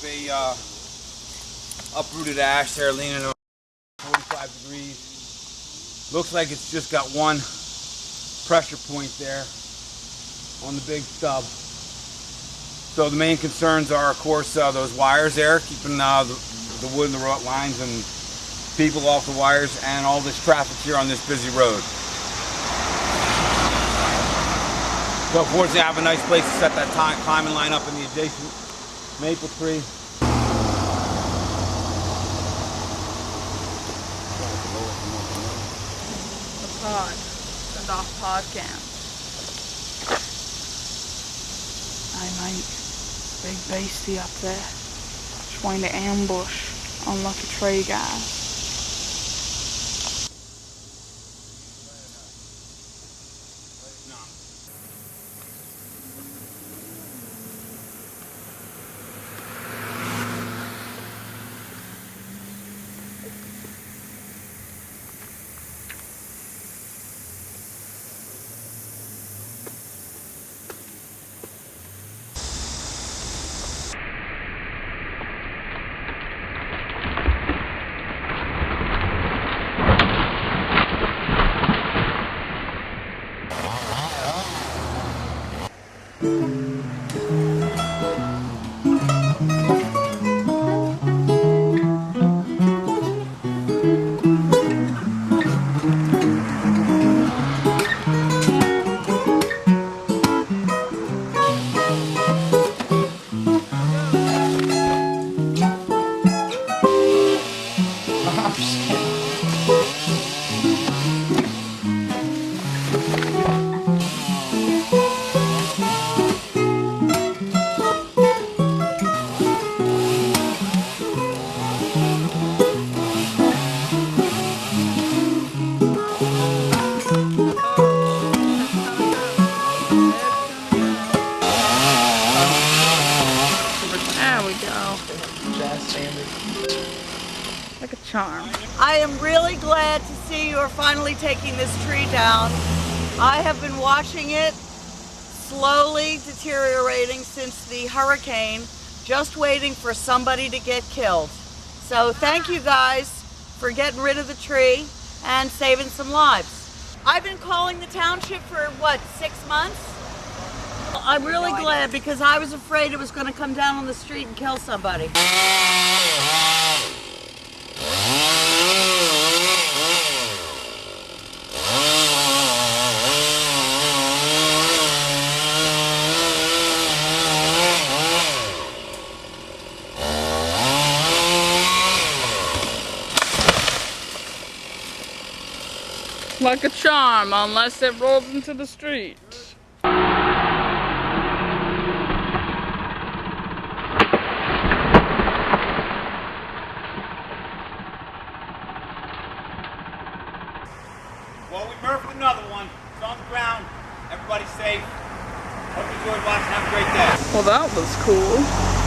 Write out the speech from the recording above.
have a uprooted ash there leaning over 45 degrees. Looks like it's just got one pressure point there on the big stub. So the main concerns are, of course, those wires there, keeping the wood and the rot lines and people off the wires, and all this traffic here on this busy road. So fortunately I have a nice place to set that climbing line up in the adjacent maple tree. The pod. Send off podcast. Hey mate, big beastie up there. Trying to ambush unlucky tree guys. Like a charm. I am really glad to see you are finally taking this tree down. I have been watching it slowly deteriorating since the hurricane, just waiting for somebody to get killed. So thank you guys for getting rid of the tree and saving some lives. I've been calling the township for what, 6 months? I'm really glad because I was afraid it was going to come down on the street and kill somebody. Like a charm, unless it rolls into the street. Well, we murphed another one. It's on the ground. Everybody's safe. Hope you enjoyed watching. Have a great day. Well, that was cool.